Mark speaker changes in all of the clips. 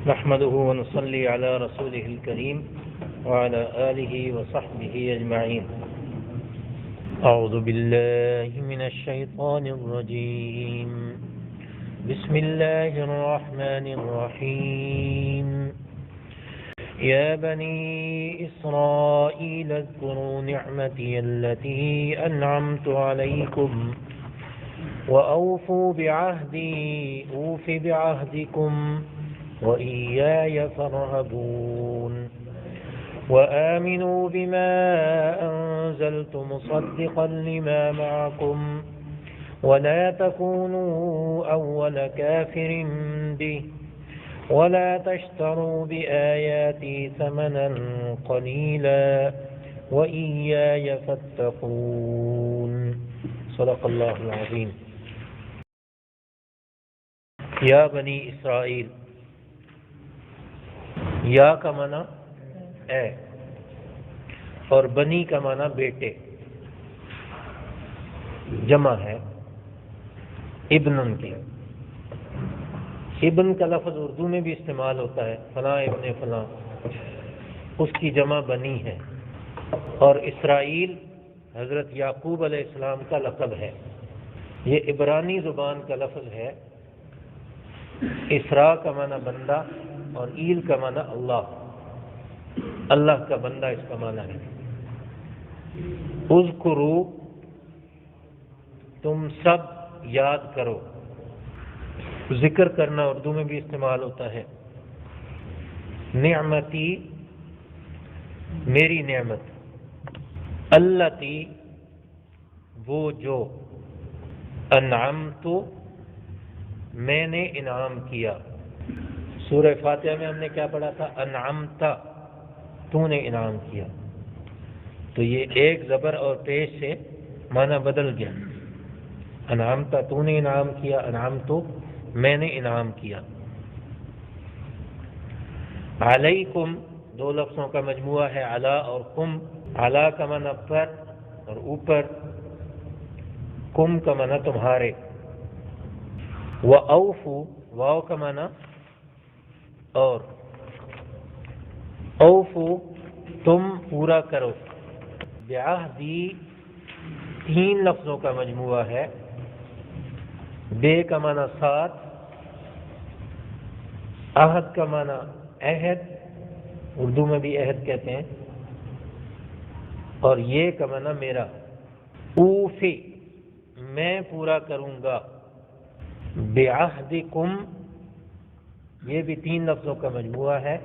Speaker 1: نحمده ونصلي على رسوله الكريم وعلى آله وصحبه أجمعين. أعوذ بالله من الشيطان الرجيم. بسم الله الرحمن الرحيم. يا بني إسرائيل اذكروا نعمتي التي أنعمت عليكم وأوفوا بعهدي أوف بعهدكم وإياي فارهبون. وآمنوا بما أنزلت مصدقا لما معكم ولا تكونوا أول كافر به ولا تشتروا بآياتي ثمنا قليلا وإياي فاتقون. صدق الله العظيم. یا بنی اسرائیل، یا کا معنی اے اور بنی کا معنی بیٹے، جمع ہے ابن کی. ابن کا لفظ اردو میں بھی استعمال ہوتا ہے، فلاں ابن فلاں، اس کی جمع بنی ہے. اور اسرائیل حضرت یعقوب علیہ السلام کا لقب ہے. یہ عبرانی زبان کا لفظ ہے. اسراء کا معنی بندہ اور ایل کا معنی اللہ، اللہ کا بندہ اس کا معنی ہے. اذکرو، تم سب یاد کرو. ذکر کرنا اردو میں بھی استعمال ہوتا ہے. نعمتی، میری نعمت. التی، وہ جو. انعمت، میں نے انعام کیا. سورہ فاتحہ میں ہم نے کیا پڑھا تھا؟ انعمت، تو نے انعام کیا. تو یہ ایک زبر اور پیش سے معنی بدل گیا. انعمت، تو نے انعام کیا. انعمت، میں نے انعام کیا. علیکم، دو لفظوں کا مجموعہ ہے، علی اور کم. علی کا معنی پر اور اوپر، کم کا معنی تمہارے. وَأَوْفُوا، واو کا معنی اور. اوفو، تم پورا کرو. بعہدی، تین لفظوں کا مجموعہ ہے. بے کا معنی ساتھ، عہد کا معنی عہد، اردو میں بھی عہد کہتے ہیں، اور یہ کا معنی میرا. اوفی، میں پورا کروں گا. بعہدکم، یہ بھی تین لفظوں کا مجموعہ ہے.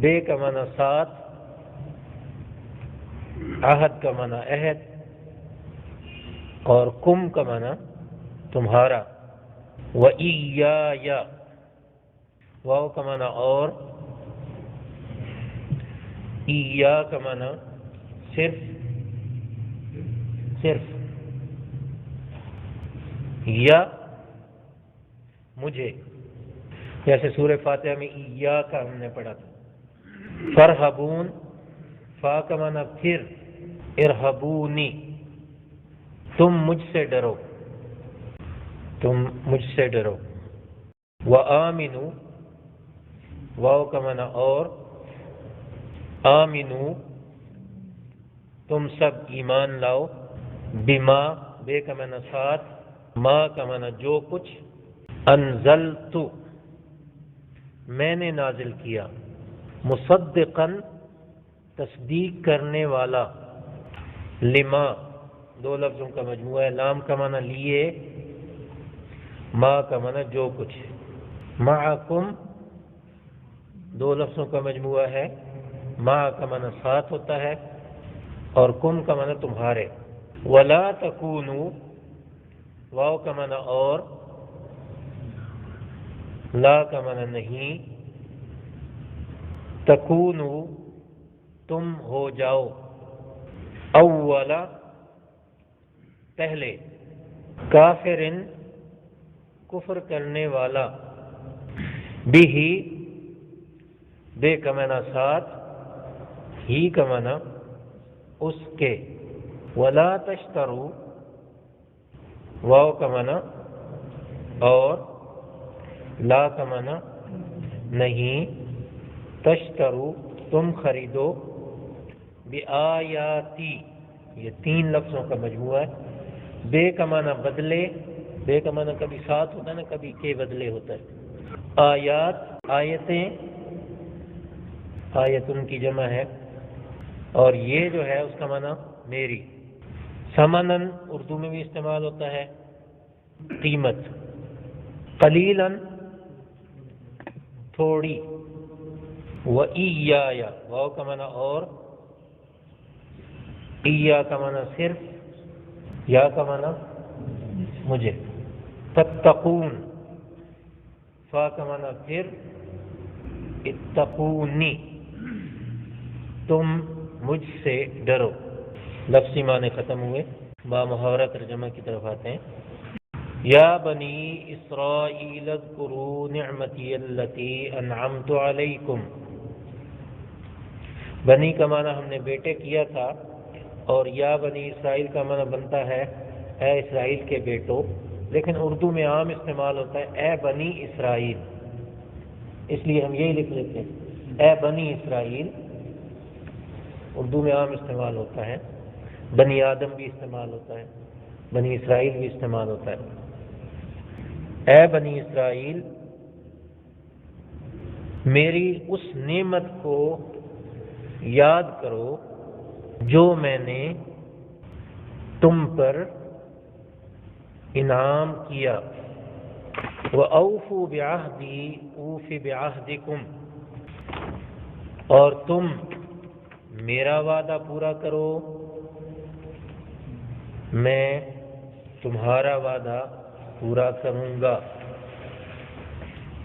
Speaker 1: بے کا معنی ساتھ، عہد کا معنی عہد، اور کم کا معنی تمہارا. وَإِيَّايَ، واو کا معنی اور. ایّا کا معنی صرف، صرف. یا مجھے، جیسے سورہ فاتحہ میں ایا کا ہم نے پڑھا تھا. فرحبون، فا کا معنی پھر. ارحبونی، تم مجھ سے ڈرو، تم مجھ سے ڈرو. وآمنو، واو کا معنی اور. آمنو، تم سب ایمان لاؤ. بما، بے کا معنی ساتھ، ما کا معنی جو کچھ. انزلت، میں نے نازل کیا. مصدقاً، تصدیق کرنے والا. لما، دو لفظوں کا مجموعہ ہے. لام کا معنی لیے، ما کا معنی جو کچھ. معکم، دو لفظوں کا مجموعہ ہے. ما کا معنی ساتھ ہوتا ہے اور کم کا معنی تمہارے. ولا تکونوا، واو کا معنی اور. لا کا معنی نہیں. تکونو، تم ہو جاؤ. اولا، پہلے. کافرن، کفر کرنے والا. بھی، بے کا معنی ساتھ، ہی کا معنی اس کے. ولا تشترو، واو کا معنی اور. لا کا معنی نہیں، تشترو تم خریدو، بآیاتی یہ 3 لفظوں کا مجموعہ ہے، بے کا معنی بدلے، بے کا معنی کبھی ساتھ ہوتا ہے نا، کبھی کے بدلے ہوتا ہے، آیات آیتیں، آیتن کی جمع ہے، اور یہ جو ہے اس کا معنی میری، ثمنن اردو میں بھی استعمال ہوتا ہے قیمت، قلیلاً تھوڑی، وَإِيَّايَ واو کا معنی اور، اِيَّا کا معنی صرف، یا کا معنی مجھے، تتقون فا کا معنی پھر، اتقونی تم مجھ سے ڈرو، لفظی معنی ختم ہوئے، با محاورہ ترجمہ کی طرف آتے ہیں۔ یا بنی اسرائیل اذکروا نعمتی التی انعمت علیکم، بنی کا معنی ہم نے بیٹے کیا تھا، اور یا بنی اسرائیل کا معنی بنتا ہے اے اسرائیل کے بیٹو، لیکن اردو میں عام استعمال ہوتا ہے اے بنی اسرائیل، اس لیے ہم یہی لکھ لیتے ہیں اے بنی اسرائیل، اردو میں عام استعمال ہوتا ہے، بنی آدم بھی استعمال ہوتا ہے، بنی اسرائیل بھی استعمال ہوتا ہے، اے بنی اسرائیل میری اس نعمت کو یاد کرو جو میں نے تم پر انعام کیا، وَأَوْفُوا بِعَهْدِي أُوفِ بِعَهْدِكُمْ، اور تم میرا وعدہ پورا کرو، میں تمہارا وعدہ پورا کروں گا،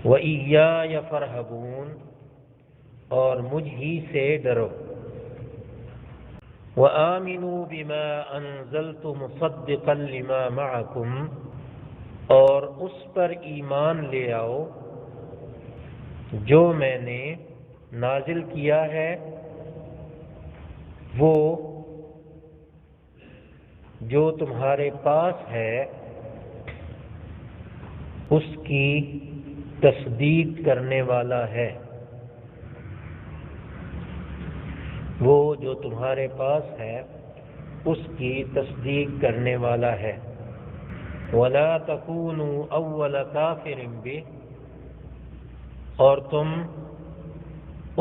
Speaker 1: وَإِيَّايَ فَارْهَبُونِ، اور مجھ ہی سے ڈرو، وَآمِنُوا بِمَا أَنزَلْتُ مُصَدِّقًا لِمَا مَعَكُمْ، اور اس پر ایمان لے آؤ جو میں نے نازل کیا ہے، وہ جو تمہارے پاس ہے اس کی تصدیق کرنے والا ہے، وہ جو تمہارے پاس ہے اس کی تصدیق کرنے والا ہے، وَلَا تَكُونُوا أَوَّلَ كَافِرٍ بِهِ، اور تم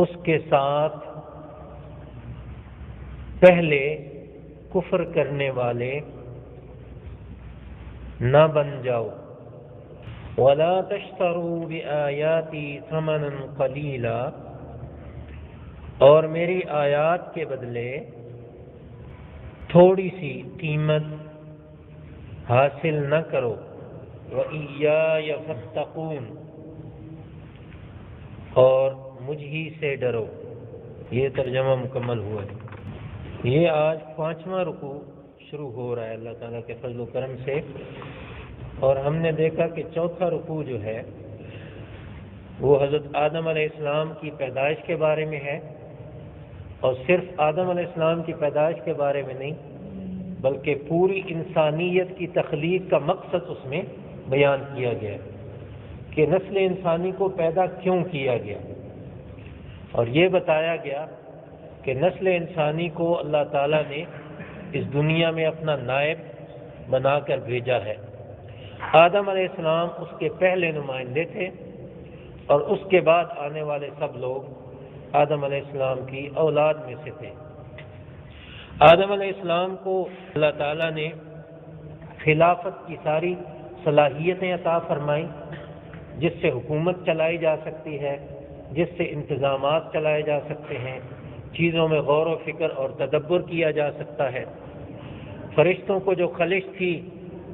Speaker 1: اس کے ساتھ پہلے کفر کرنے والے نہ بن جاؤ، وَلَا تَشْتَرُوا بِآيَاتِي ثَمَنًا قَلِيلًا، اور میری آیات کے بدلے تھوڑی سی قیمت حاصل نہ کرو، وَإِيَّايَ فَاتَّقُونِ، اور مجھ ہی سے ڈرو۔ یہ ترجمہ مکمل ہوا ہے۔ یہ آج 5واں رکوع شروع ہو رہا ہے اللہ تعالیٰ کے فضل و کرم سے، اور ہم نے دیکھا کہ 4تھا رکوع جو ہے وہ حضرت آدم علیہ السلام کی پیدائش کے بارے میں ہے، اور صرف آدم علیہ السلام کی پیدائش کے بارے میں نہیں بلکہ پوری انسانیت کی تخلیق کا مقصد اس میں بیان کیا گیا ہے کہ نسل انسانی کو پیدا کیوں کیا گیا، اور یہ بتایا گیا کہ نسل انسانی کو اللہ تعالیٰ نے اس دنیا میں اپنا نائب بنا کر بھیجا ہے۔ آدم علیہ السلام اس کے پہلے نمائندے تھے، اور اس کے بعد آنے والے سب لوگ آدم علیہ السلام کی اولاد میں سے تھے۔ آدم علیہ السلام کو اللہ تعالیٰ نے خلافت کی ساری صلاحیتیں عطا فرمائیں، جس سے حکومت چلائی جا سکتی ہے، جس سے انتظامات چلائے جا سکتے ہیں، چیزوں میں غور و فکر اور تدبر کیا جا سکتا ہے۔ فرشتوں کو جو خلش تھی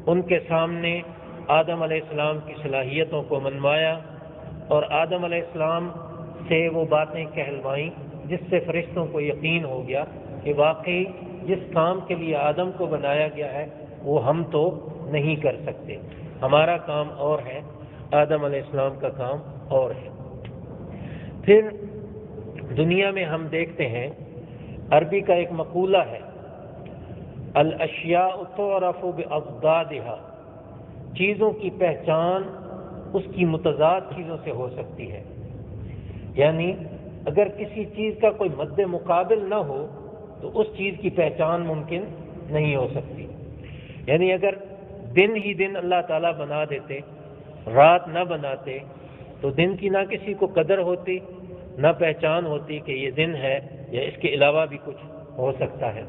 Speaker 1: ان کے سامنے آدم علیہ السلام کی صلاحیتوں کو منوایا، اور آدم علیہ السلام سے وہ باتیں کہلوائیں جس سے فرشتوں کو یقین ہو گیا کہ واقعی جس کام کے لیے آدم کو بنایا گیا ہے وہ ہم تو نہیں کر سکتے، ہمارا کام اور ہے، آدم علیہ السلام کا کام اور ہے۔ پھر دنیا میں ہم دیکھتے ہیں، عربی کا ایک مقولہ ہے، الاشیاء تعرف باضدادها، چیزوں کی پہچان اس کی متضاد چیزوں سے ہو سکتی ہے۔ یعنی اگر کسی چیز کا کوئی مد مقابل نہ ہو تو اس چیز کی پہچان ممکن نہیں ہو سکتی۔ یعنی اگر دن ہی دن اللہ تعالیٰ بنا دیتے، رات نہ بناتے، تو دن کی نہ کسی کو قدر ہوتی، نہ پہچان ہوتی کہ یہ دن ہے یا اس کے علاوہ بھی کچھ ہو سکتا ہے۔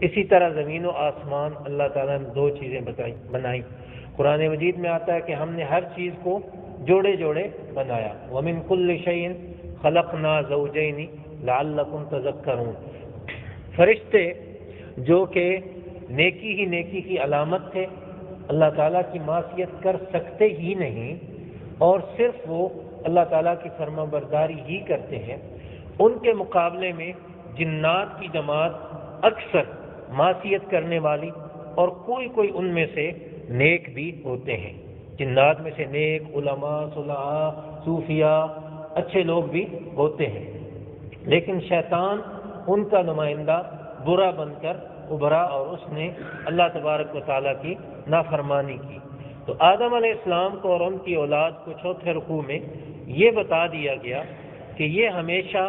Speaker 1: اسی طرح زمین و آسمان اللہ تعالیٰ نے دو چیزیں بنائی۔ قرآن مجید میں آتا ہے کہ ہم نے ہر چیز کو جوڑے جوڑے بنایا۔ وَمِن كُلِّ شَيْءٍ خَلَقْنَا زَوْجَيْنِ لَعَلَّكُمْ تَذَكَّرُونَ۔ فرشتے جو کہ نیکی ہی نیکی کی علامت تھے، اللہ تعالیٰ کی معصیت کر سکتے ہی نہیں اور صرف وہ اللہ تعالیٰ کی فرما برداری ہی کرتے ہیں، ان کے مقابلے میں جنات کی جماعت اکثر معصیت کرنے والی اور کوئی ان میں سے نیک بھی ہوتے ہیں۔ جنات میں سے نیک علماء، صلحاء، صوفیاء، اچھے لوگ بھی ہوتے ہیں، لیکن شیطان ان کا نمائندہ برا بن کر ابھرا اور اس نے اللہ تبارک و تعالیٰ کی نافرمانی کی۔ تو آدم علیہ السلام کو اور ان کی اولاد کو چوتھے رکوع میں یہ بتا دیا گیا کہ یہ ہمیشہ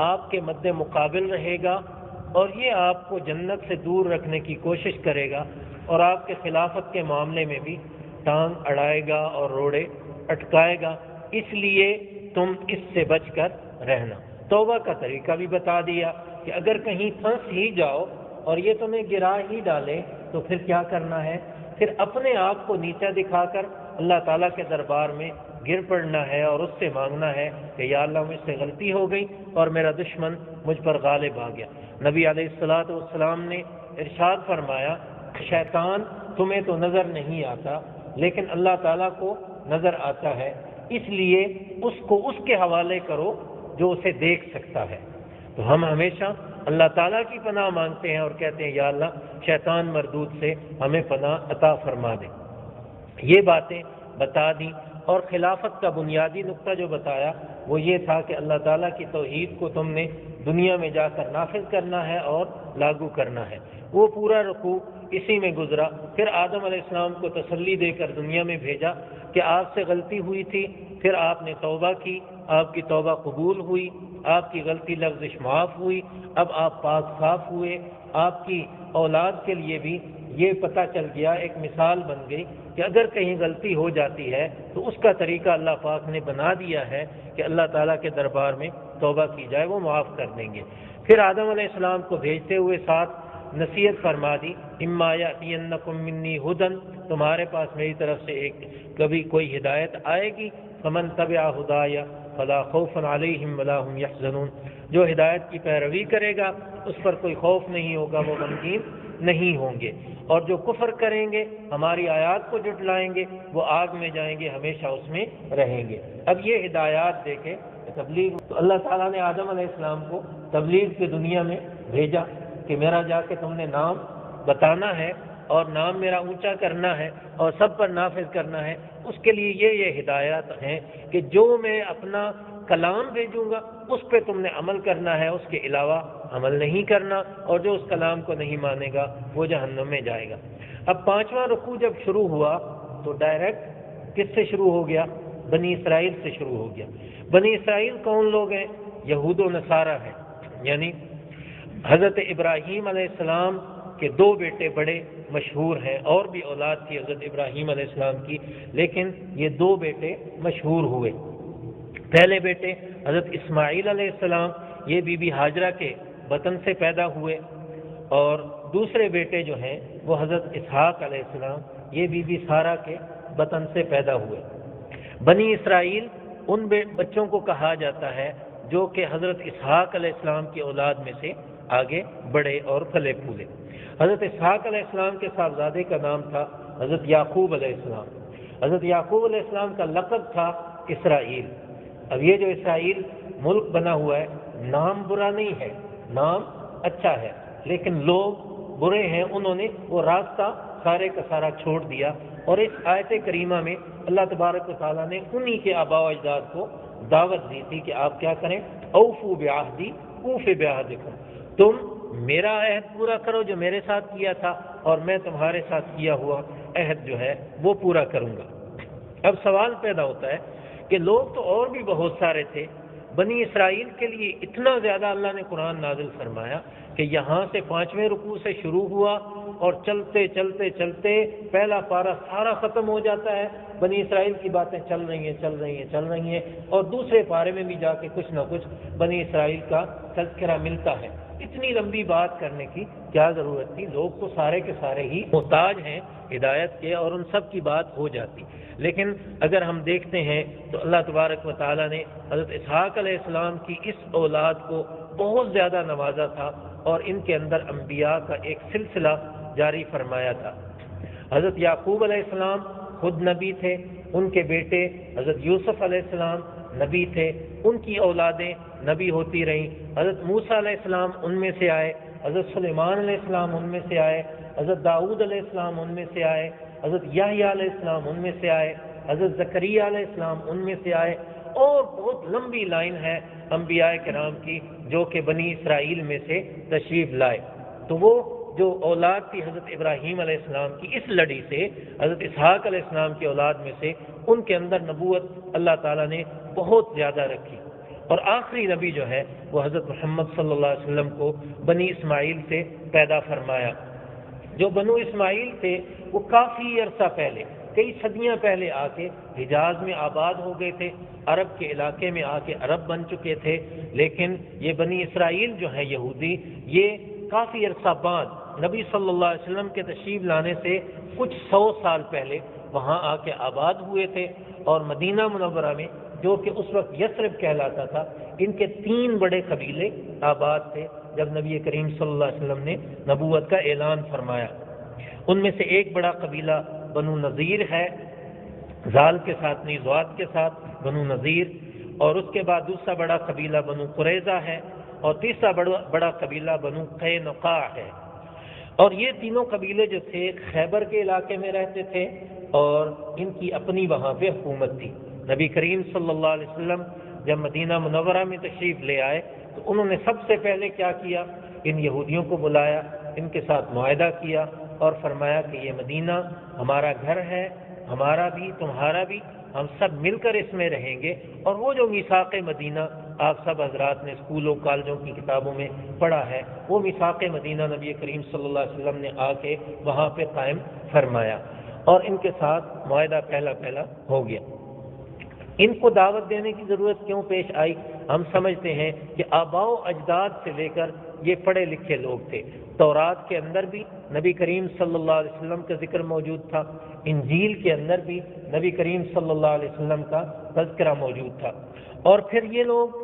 Speaker 1: آپ کے مد مقابل رہے گا اور یہ آپ کو جنت سے دور رکھنے کی کوشش کرے گا اور آپ کے خلافت کے معاملے میں بھی ٹانگ اڑائے گا اور روڑے اٹکائے گا، اس لیے تم اس سے بچ کر رہنا۔ توبہ کا طریقہ بھی بتا دیا کہ اگر کہیں پھنس ہی جاؤ اور یہ تمہیں گرا ہی ڈالے تو پھر کیا کرنا ہے؟ پھر اپنے آپ کو نیچا دکھا کر اللہ تعالیٰ کے دربار میں گر پڑنا ہے اور اس سے مانگنا ہے کہ یا اللہ مجھ سے غلطی ہو گئی اور میرا دشمن مجھ پر غالب آ گیا۔ نبی علیہ الصلوۃ والسلام نے ارشاد فرمایا، شیطان تمہیں تو نظر نہیں آتا لیکن اللہ تعالیٰ کو نظر آتا ہے، اس لیے اس کو اس کے حوالے کرو جو اسے دیکھ سکتا ہے۔ تو ہم ہمیشہ اللہ تعالیٰ کی پناہ مانگتے ہیں اور کہتے ہیں یا اللہ شیطان مردود سے ہمیں پناہ عطا فرما دے۔ یہ باتیں بتا دیں اور خلافت کا بنیادی نقطہ جو بتایا وہ یہ تھا کہ اللہ تعالیٰ کی توحید کو تم نے دنیا میں جا کر نافذ کرنا ہے اور لاگو کرنا ہے۔ وہ پورا رکوع اسی میں گزرا۔ پھر آدم علیہ السلام کو تسلی دے کر دنیا میں بھیجا کہ آپ سے غلطی ہوئی تھی، پھر آپ نے توبہ کی، آپ کی توبہ قبول ہوئی، آپ کی غلطی لفظش معاف ہوئی، اب آپ پاک صاف ہوئے۔ آپ کی اولاد کے لیے بھی یہ پتہ چل گیا، ایک مثال بن گئی کہ اگر کہیں غلطی ہو جاتی ہے تو اس کا طریقہ اللہ پاک نے بنا دیا ہے کہ اللہ تعالیٰ کے دربار میں توبہ کی جائے، وہ معاف کر دیں گے۔ پھر آدم علیہ السلام کو بھیجتے ہوئے ساتھ نصیحت فرما دی، اما یأتینکم منی ھدی، تمہارے پاس میری طرف سے کبھی کوئی ہدایت آئے گی، فمن تبع ھدایا فلا خوف علیہم ولا هم یحزنون، جو ہدایت کی پیروی کرے گا اس پر کوئی خوف نہیں ہوگا، وہ غمگین نہیں ہوں گے، اور جو کفر کریں گے ہماری آیات کو جھٹلائیں گے وہ آگ میں جائیں گے، ہمیشہ اس میں رہیں گے۔ اب یہ ہدایات دے کے تبلیغ، تو اللہ تعالیٰ نے آدم علیہ السلام کو تبلیغ کی دنیا میں بھیجا کہ میرا جا کے تم نے نام بتانا ہے اور نام میرا اونچا کرنا ہے اور سب پر نافذ کرنا ہے۔ اس کے لیے یہ ہدایات ہیں کہ جو میں اپنا کلام بھیجوں گا اس پہ تم نے عمل کرنا ہے، اس کے علاوہ عمل نہیں کرنا، اور جو اس کلام کو نہیں مانے گا وہ جہنم میں جائے گا۔ اب پانچواں رکوع جب شروع ہوا تو ڈائریکٹ کس سے شروع ہو گیا؟ بنی اسرائیل سے شروع ہو گیا۔ بنی اسرائیل کون لوگ ہیں؟ یہود و نصارہ ہیں، یعنی حضرت ابراہیم علیہ السلام کے دو بیٹے بڑے مشہور ہیں، اور بھی اولاد تھی حضرت ابراہیم علیہ السلام کی، لیکن یہ دو بیٹے مشہور ہوئے۔ پہلے بیٹے حضرت اسماعیل علیہ السلام، یہ بی بی ہاجرہ کے بطن سے پیدا ہوئے، اور دوسرے بیٹے جو ہیں وہ حضرت اسحاق علیہ السلام، یہ بی بی سارہ کے بطن سے پیدا ہوئے۔ بنی اسرائیل ان بچوں کو کہا جاتا ہے جو کہ حضرت اسحاق علیہ السلام کی اولاد میں سے آگے بڑھے اور پھلے پھولے۔ حضرت اسحاق علیہ السلام کے صاحبزادے کا نام تھا حضرت یعقوب علیہ السلام۔ حضرت یعقوب علیہ السلام کا لقب تھا اسرائیل۔ اب یہ جو اسرائیل ملک بنا ہوا ہے، نام برا نہیں ہے، نام اچھا ہے، لیکن لوگ برے ہیں، انہوں نے وہ راستہ سارے کا سارا چھوڑ دیا۔ اور اس آیت کریمہ میں اللہ تبارک و تعالیٰ نے انہی کے آباء و اجداد کو دعوت دی تھی کہ آپ کیا کریں، اوفوا بعہدی اوف بعہدکم، تم میرا عہد پورا کرو جو میرے ساتھ کیا تھا، اور میں تمہارے ساتھ کیا ہوا عہد جو ہے وہ پورا کروں گا۔ اب سوال پیدا ہوتا ہے کہ لوگ تو اور بھی بہت سارے تھے، بنی اسرائیل کے لیے اتنا زیادہ اللہ نے قرآن نازل فرمایا کہ یہاں سے 5ویں رکوع سے شروع ہوا اور چلتے چلتے چلتے پہلا پارہ سارا ختم ہو جاتا ہے، بنی اسرائیل کی باتیں چل رہی ہیں اور دوسرے پارے میں بھی جا کے کچھ نہ کچھ بنی اسرائیل کا تذکرہ ملتا ہے۔ اتنی لمبی بات کرنے کی کیا ضرورت تھی؟ لوگ تو سارے کے سارے ہی محتاج ہیں ہدایت کے، اور ان سب کی بات ہو جاتی۔ لیکن اگر ہم دیکھتے ہیں تو اللہ تبارک و تعالیٰ نے حضرت اسحاق علیہ السلام کی اس اولاد کو بہت زیادہ نوازا تھا، اور ان کے اندر انبیاء کا ایک سلسلہ جاری فرمایا تھا۔ حضرت یعقوب علیہ السلام خود نبی تھے، ان کے بیٹے حضرت یوسف علیہ السلام نبی تھے، ان کی اولادیں نبی ہوتی رہیں۔ حضرت موسیٰ علیہ السلام ان میں سے آئے، حضرت سلیمان علیہ السلام ان میں سے آئے، حضرت داؤد علیہ السلام ان میں سے آئے، حضرت یحییٰ علیہ السلام ان میں سے آئے، حضرت زکریا علیہ السلام ان میں سے آئے، اور بہت لمبی لائن ہے انبیاء کرام کی جو کہ بنی اسرائیل میں سے تشریف لائے۔ تو وہ جو اولاد تھی حضرت ابراہیم علیہ السلام کی، اس لڑی سے حضرت اسحاق علیہ السلام کی اولاد میں سے ان کے اندر نبوت اللہ تعالیٰ نے بہت زیادہ رکھی، اور آخری نبی جو ہے وہ حضرت محمد صلی اللہ علیہ وسلم کو بنی اسماعیل سے پیدا فرمایا۔ جو بنو اسماعیل تھے وہ کافی عرصہ پہلے، کئی صدیاں پہلے آ کے حجاز میں آباد ہو گئے تھے، عرب کے علاقے میں آ کے عرب بن چکے تھے، لیکن یہ بنی اسرائیل جو ہے یہودی، یہ کافی عرصہ بعد نبی صلی اللہ علیہ وسلم کے تشریف لانے سے کچھ 100 سال پہلے وہاں آ کے آباد ہوئے تھے، اور مدینہ منورہ میں جو کہ اس وقت یثرب کہلاتا تھا، ان کے 3 بڑے قبیلے آباد تھے جب نبی کریم صلی اللہ علیہ وسلم نے نبوت کا اعلان فرمایا۔ ان میں سے ایک بڑا قبیلہ بنو نذیر ہے، زال کے ساتھ نہیں ضاد کے ساتھ، بنو نذیر، اور اس کے بعد دوسرا بڑا قبیلہ بنو قریظہ ہے، اور تیسرا بڑا قبیلہ بنو قینقاع ہے۔ اور یہ تینوں قبیلے جو تھے خیبر کے علاقے میں رہتے تھے، اور ان کی اپنی وہاں پہ حکومت تھی۔ نبی کریم صلی اللہ علیہ وسلم جب مدینہ منورہ میں تشریف لے آئے تو انہوں نے سب سے پہلے کیا کیا؟ ان یہودیوں کو بلایا، ان کے ساتھ معاہدہ کیا اور فرمایا کہ یہ مدینہ ہمارا گھر ہے، ہمارا بھی تمہارا بھی، ہم سب مل کر اس میں رہیں گے۔ اور وہ جو میثاق مدینہ آپ سب حضرات نے اسکولوں کالجوں کی کتابوں میں پڑھا ہے، وہ میثاق مدینہ نبی کریم صلی اللہ علیہ وسلم نے آ کے وہاں پہ قائم فرمایا، اور ان کے ساتھ معاہدہ پہلا ہو گیا۔ ان کو دعوت دینے کی ضرورت کیوں پیش آئی؟ ہم سمجھتے ہیں کہ آباء و اجداد سے لے کر یہ پڑھے لکھے لوگ تھے۔ تورات کے اندر بھی نبی کریم صلی اللہ علیہ وسلم کا ذکر موجود تھا، انجیل کے اندر بھی نبی کریم صلی اللہ علیہ وسلم کا تذکرہ موجود تھا، اور پھر یہ لوگ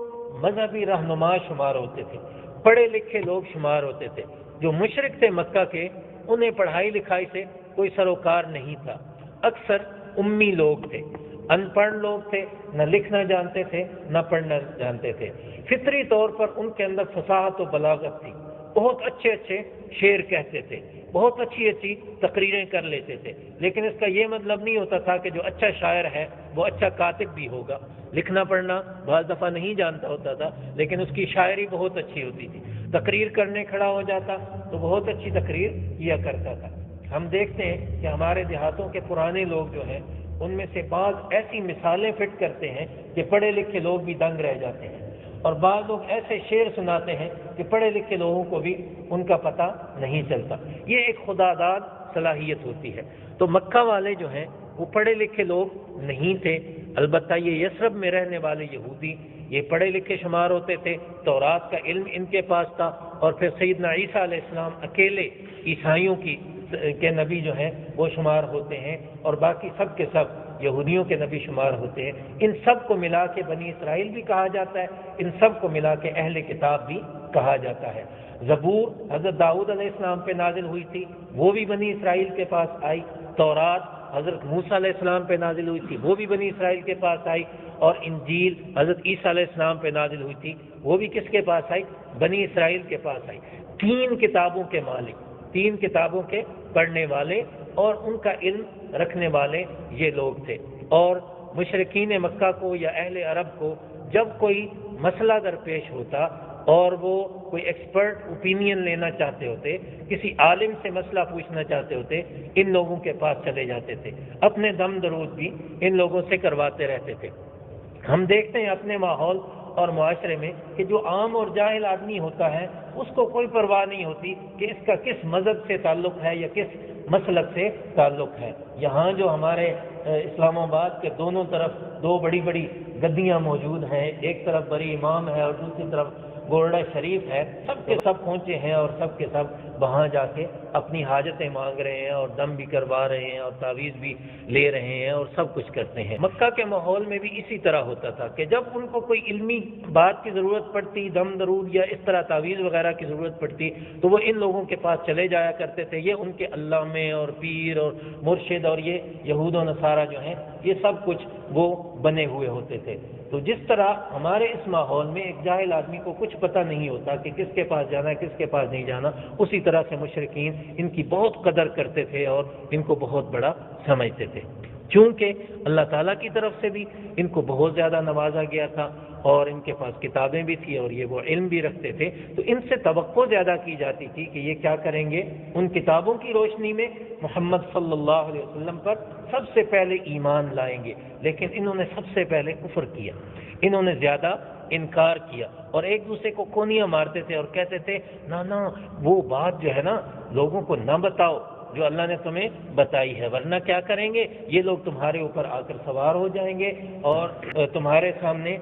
Speaker 1: مذہبی رہنما شمار ہوتے تھے، پڑھے لکھے لوگ شمار ہوتے تھے۔ جو مشرک تھے مکہ کے، انہیں پڑھائی لکھائی سے کوئی سروکار نہیں تھا، اکثر امی لوگ تھے، ان پڑھ لوگ تھے، نہ لکھنا جانتے تھے نہ پڑھنا جانتے تھے۔ فطری طور پر ان کے اندر فصاحت و بلاغت تھی، بہت اچھے اچھے شعر کہتے تھے، بہت اچھی اچھی تقریریں کر لیتے تھے، لیکن اس کا یہ مطلب نہیں ہوتا تھا کہ جو اچھا شاعر ہے وہ اچھا کاتب بھی ہوگا۔ لکھنا پڑھنا بعض دفعہ نہیں جانتا ہوتا تھا، لیکن اس کی شاعری بہت اچھی ہوتی تھی۔ تقریر کرنے کھڑا ہو جاتا تو بہت اچھی تقریر کیا کرتا تھا۔ ہم دیکھتے ہیں کہ ہمارے دیہاتوں کے پرانے لوگ جو ہیں، ان میں سے بعض ایسی مثالیں فٹ کرتے ہیں کہ پڑھے لکھے لوگ بھی دنگ رہ جاتے ہیں، اور بعض لوگ ایسے شعر سناتے ہیں کہ پڑھے لکھے لوگوں کو بھی ان کا پتہ نہیں چلتا۔ یہ ایک خدا داد صلاحیت ہوتی ہے۔ تو مکہ والے جو ہیں وہ پڑھے لکھے لوگ نہیں تھے، البتہ یہ یثرب میں رہنے والے یہودی یہ پڑھے لکھے شمار ہوتے تھے، تورات کا علم ان کے پاس تھا، اور پھر سیدنا عیسیٰ علیہ السلام اکیلے عیسائیوں کے نبی جو ہیں وہ شمار ہوتے ہیں، اور باقی سب کے سب یہودیوں کے نبی شمار ہوتے ہیں۔ ان سب کو ملا کے بنی اسرائیل بھی کہا جاتا ہے، ان سب کو ملا کے اہل کتاب بھی کہا جاتا ہے۔ زبور حضرت داؤد علیہ السلام پہ نازل ہوئی تھی، وہ بھی بنی اسرائیل کے پاس آئی۔ تورات حضرت موسیٰ علیہ السلام پہ نازل ہوئی تھی، وہ بھی بنی اسرائیل کے پاس آئی، اور انجیل حضرت عیسیٰ علیہ السلام پہ نازل ہوئی تھی، وہ بھی کس کے پاس آئی؟ بنی اسرائیل کے پاس آئی۔ 3 کتابوں کے مالک، 3 کتابوں کے پڑھنے والے اور ان کا علم رکھنے والے یہ لوگ تھے۔ اور مشرکین مکہ کو یا اہل عرب کو جب کوئی مسئلہ درپیش ہوتا اور وہ کوئی ایکسپرٹ اوپینین لینا چاہتے ہوتے، کسی عالم سے مسئلہ پوچھنا چاہتے ہوتے، ان لوگوں کے پاس چلے جاتے تھے، اپنے دم درود بھی ان لوگوں سے کرواتے رہتے تھے۔ ہم دیکھتے ہیں اپنے ماحول اور معاشرے میں کہ جو عام اور جاہل آدمی ہوتا ہے اس کو کوئی پرواہ نہیں ہوتی کہ اس کا کس مذہب سے تعلق ہے یا کس مسلک سے تعلق ہے۔ یہاں جو ہمارے اسلام آباد کے دونوں طرف دو بڑی بڑی گدیاں موجود ہیں، ایک طرف بڑی امام ہے اور دوسری طرف گولڈا شریف ہے، سب کے سب پہنچے ہیں اور سب کے سب وہاں جا کے اپنی حاجتیں مانگ رہے ہیں اور دم بھی کروا رہے ہیں اور تعویذ بھی لے رہے ہیں اور سب کچھ کرتے ہیں۔ مکہ کے ماحول میں بھی اسی طرح ہوتا تھا کہ جب ان کو کوئی علمی بات کی ضرورت پڑتی، دم درود یا اس طرح تعویذ وغیرہ کی ضرورت پڑتی تو وہ ان لوگوں کے پاس چلے جایا کرتے تھے۔ یہ ان کے علامے اور پیر اور مرشد اور یہ یہود و نصارہ جو ہیں یہ سب کچھ وہ بنے ہوئے ہوتے تھے۔ تو جس طرح ہمارے اس ماحول میں ایک جاہل آدمی کو کچھ پتہ نہیں ہوتا کہ کس کے پاس جانا ہے کس کے پاس نہیں جانا، اسی طرح سے مشرکین ان کی بہت قدر کرتے تھے اور ان کو بہت بڑا سمجھتے تھے، چونکہ اللہ تعالیٰ کی طرف سے بھی ان کو بہت زیادہ نوازا گیا تھا اور ان کے پاس کتابیں بھی تھیں اور یہ وہ علم بھی رکھتے تھے، تو ان سے توقع زیادہ کی جاتی تھی کہ یہ کیا کریں گے، ان کتابوں کی روشنی میں محمد صلی اللہ علیہ وسلم پر سب سے پہلے ایمان لائیں گے، لیکن انہوں نے سب سے پہلے کفر کیا، انہوں نے زیادہ انکار کیا اور ایک دوسرے کو کونیاں مارتے تھے اور کہتے تھے نا وہ بات جو ہے نا لوگوں کو نہ بتاؤ جو اللہ نے تمہیں بتائی ہے، ورنہ کیا کریں گے، یہ لوگ تمہارے اوپر آ کر سوار ہو جائیں گے اور تمہارے سامنے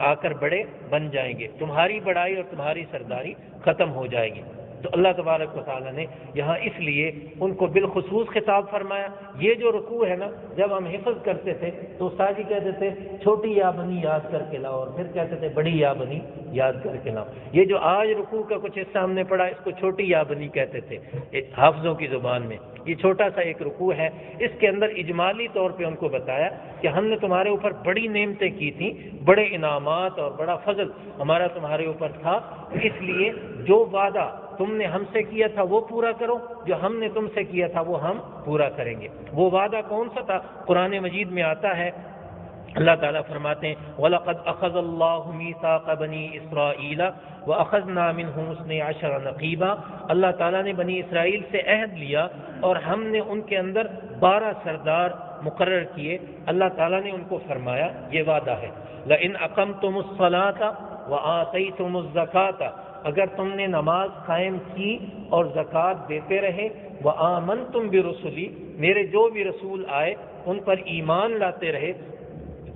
Speaker 1: آ کر بڑے بن جائیں گے، تمہاری بڑائی اور تمہاری سرداری ختم ہو جائے گی۔ تو اللہ تبارک و تعالیٰ نے یہاں اس لیے ان کو بالخصوص خطاب فرمایا۔ یہ جو رکوع ہے نا، جب ہم حفظ کرتے تھے تو استاد جی کہتے تھے چھوٹی یا بنی یاد کر کے لاؤ اور پھر کہتے تھے بڑی یا بنی یاد کر کے لاؤ۔ یہ جو آج رکوع کا کچھ حصہ ہم نے پڑھا اس کو چھوٹی یا بنی کہتے تھے حافظوں کی زبان میں۔ یہ چھوٹا سا ایک رکوع ہے، اس کے اندر اجمالی طور پہ ان کو بتایا کہ ہم نے تمہارے اوپر بڑی نعمتیں کی تھیں، بڑے انعامات اور بڑا فضل ہمارا تمہارے اوپر تھا، اس لیے جو وعدہ تم نے ہم سے کیا تھا وہ پورا کرو، جو ہم نے تم سے کیا تھا وہ ہم پورا کریں گے۔ وہ وعدہ کون سا تھا؟ قرآن مجید میں آتا ہے، اللہ تعالیٰ فرماتے ہیں وَلَقَدْ أَخَذَ اللَّهُ مِيثَاقَ بَنِي إِسْرَائِيلَ وَأَخَذْنَا مِنْهُمْ اثْنَيْ عَشَرَ نَقِيبًا۔ اللہ تعالیٰ نے بنی اسرائیل سے عہد لیا اور ہم نے ان کے اندر 12 سردار مقرر کیے۔ اللہ تعالیٰ نے ان کو فرمایا، یہ وعدہ ہے، لَإِنْ أَقَمْتُمُ الصَّلَاةَ وَآتَيْتُمُ الزَّكَاةَ، اگر تم نے نماز قائم کی اور زکوٰۃ دیتے رہے، وَآمَنْتُمْ بِرُسُلِي، میرے جو بھی رسول آئے ان پر ایمان لاتے رہے،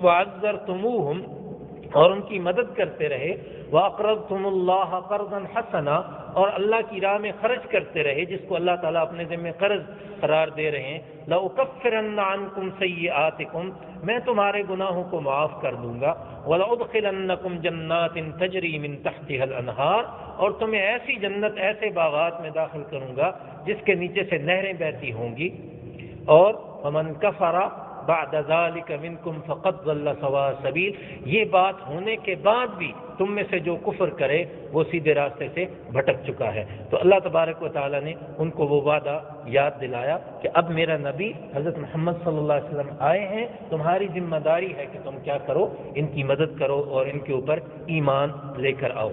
Speaker 1: وَعَزَّرْتُمُوهُمْ، اور ان کی مدد کرتے رہے، وَأَقْرَضْتُمُ اللَّهَ قَرْضًا حَسَنًا، اور اللہ کی راہ میں خرچ کرتے رہے جس کو اللہ تعالیٰ اپنے ذمہ قرض قرار دے رہے ہیں، لَأُكَفِّرَنَّ عَنْكُمْ سَيِّئَاتِكُمْ، میں تمہارے گناہوں کو معاف کر دوں گا، وَلَأُدْخِلَنَّكُمْ جَنَّاتٍ تَجْرِي مِن تَحْتِهَا الْأَنْهَارُ، اور تمہیں ایسی جنت ایسے باغات میں داخل کروں گا جس کے نیچے سے نہریں بہتی ہوں گی، اور وَمَن كَفَرَ بعد ذلك منكم فقد ضل سواء السبيل، یہ بات ہونے کے بعد بھی تم میں سے جو کفر کرے وہ سیدھے راستے سے بھٹک چکا ہے۔ تو اللہ تبارک و تعالیٰ نے ان کو وہ وعدہ یاد دلایا کہ اب میرا نبی حضرت محمد صلی اللہ علیہ وسلم آئے ہیں، تمہاری ذمہ داری ہے کہ تم کیا کرو، ان کی مدد کرو اور ان کے اوپر ایمان لے کر آؤ۔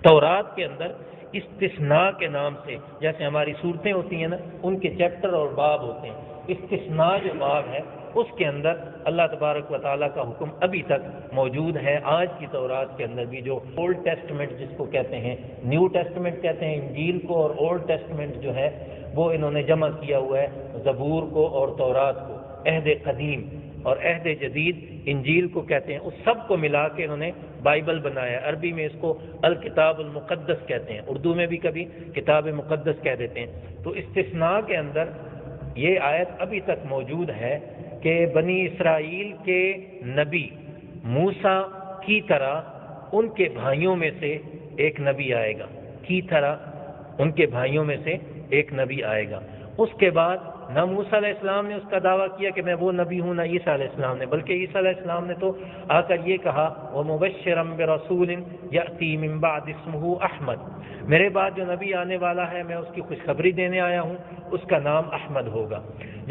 Speaker 1: تورات کے اندر استثناء کے نام سے، جیسے ہماری صورتیں ہوتی ہیں نا ان کے چیپٹر اور باب ہوتے ہیں، استثناء جو باب ہے اس کے اندر اللہ تبارک و تعالیٰ کا حکم ابھی تک موجود ہے۔ آج کی تورات کے اندر بھی جو اولڈ ٹیسٹمنٹ جس کو کہتے ہیں، نیو ٹیسٹمنٹ کہتے ہیں انجیل کو، اور اولڈ ٹیسٹمنٹ جو ہے وہ انہوں نے جمع کیا ہوا ہے زبور کو اور تورات کو، عہد قدیم اور عہد جدید انجیل کو کہتے ہیں، اس سب کو ملا کے انہوں نے بائبل بنایا۔ عربی میں اس کو الکتاب المقدس کہتے ہیں، اردو میں بھی کبھی کتاب مقدس کہہ دیتے ہیں۔ تو استثناء کے اندر یہ آیت ابھی تک موجود ہے کہ بنی اسرائیل کے نبی موسیٰ کی طرح ان کے بھائیوں میں سے ایک نبی آئے گا، کی طرح ان کے بھائیوں میں سے ایک نبی آئے گا۔ اس کے بعد نہ موسیٰ علیہ السلام نے اس کا دعویٰ کیا کہ میں وہ نبی ہوں، نہ عیسیٰ علیہ السلام نے، بلکہ عیسیٰ علیہ السلام نے تو آ کر یہ کہا وَمُبَشِّرًا بِرَسُولٍ يَأْتِي مِن بَعْدِ اسْمُهُ أَحْمَدُ، میرے بعد جو نبی آنے والا ہے میں اس کی خوشخبری دینے آیا ہوں، اس کا نام احمد ہوگا۔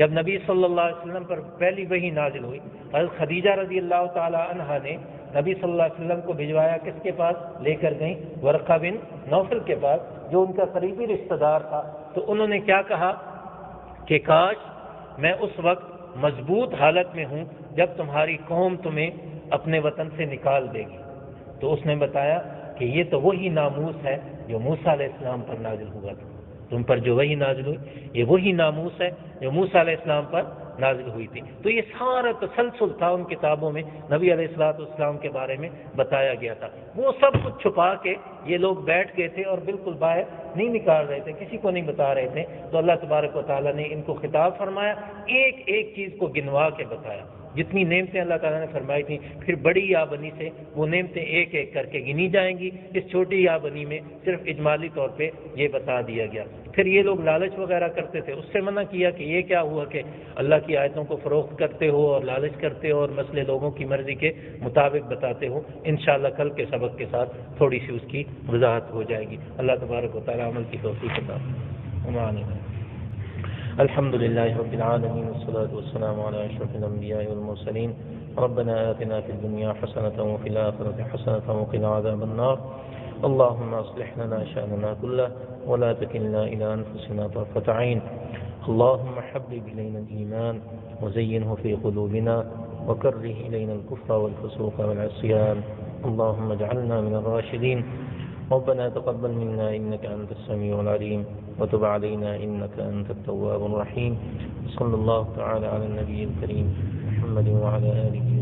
Speaker 1: جب نبی صلی اللہ علیہ وسلم پر پہلی وحی نازل ہوئی، حضرت خدیجہ رضی اللہ تعالی عنہا نے نبی صلی اللہ علیہ وسلم کو بھجوایا، کس کے پاس لے کر گئیں؟ ورقہ بن نوفل کے پاس، جو ان کا قریبی رشتہ دار تھا۔ تو انہوں نے کیا کہا کہ کاش میں اس وقت مضبوط حالت میں ہوں جب تمہاری قوم تمہیں اپنے وطن سے نکال دے گی، تو اس نے بتایا کہ یہ تو وہی ناموس ہے جو موسیٰ علیہ السلام پر نازل ہوا تھا، تم پر جو وہی نازل ہوئی یہ وہی ناموس ہے جو موسیٰ علیہ السلام پر نازل ہوئی تھی۔ تو یہ سارا تسلسل تھا ان کتابوں میں، نبی علیہ السلام کے بارے میں بتایا گیا تھا۔ وہ سب کچھ چھپا کے یہ لوگ بیٹھ گئے تھے اور بالکل باہر نہیں نکال رہے تھے، کسی کو نہیں بتا رہے تھے۔ تو اللہ تبارک و تعالیٰ نے ان کو خطاب فرمایا، ایک ایک چیز کو گنوا کے بتایا، جتنی نعمتیں اللہ تعالیٰ نے فرمائی تھیں، پھر بڑی یا بنی سے وہ نعمتیں ایک ایک کر کے گنی جائیں گی۔ اس چھوٹی یا بنی میں صرف اجمالی طور پہ یہ بتا دیا گیا۔ پھر یہ لوگ لالچ وغیرہ کرتے تھے، اس سے منع کیا کہ یہ کیا ہوا کہ اللہ کی آیتوں کو فروخت کرتے ہو اور لالچ کرتے ہو اور مسئلے لوگوں کی مرضی کے مطابق بتاتے ہو۔ انشاءاللہ کل کے سبق کے ساتھ تھوڑی سی اس کی وضاحت ہو جائے گی۔ اللہ تبارک و تعالیٰ عمل کی توفیق عطا فرمائے۔ الحمد لله رب العالمين والصلاة والسلام على أشرف الأنبياء والمرسلين ربنا آتنا في الدنيا حسنة وفي الآخرة حسنة وقنا عذاب النار اللهم أصلح لنا شأننا كله ولا تكلنا إلى أنفسنا طرفة عين اللهم حبب إلينا الإيمان وزينه في قلوبنا وكره إلينا الكفر والفسوق والعصيان اللهم اجعلنا من الراشدين ربنا تقبل منا إنك أنت السميع العليم وتب علينا إنك أنت التواب الرحيم صلى الله تعالى على النبي الكريم محمد وعلى آله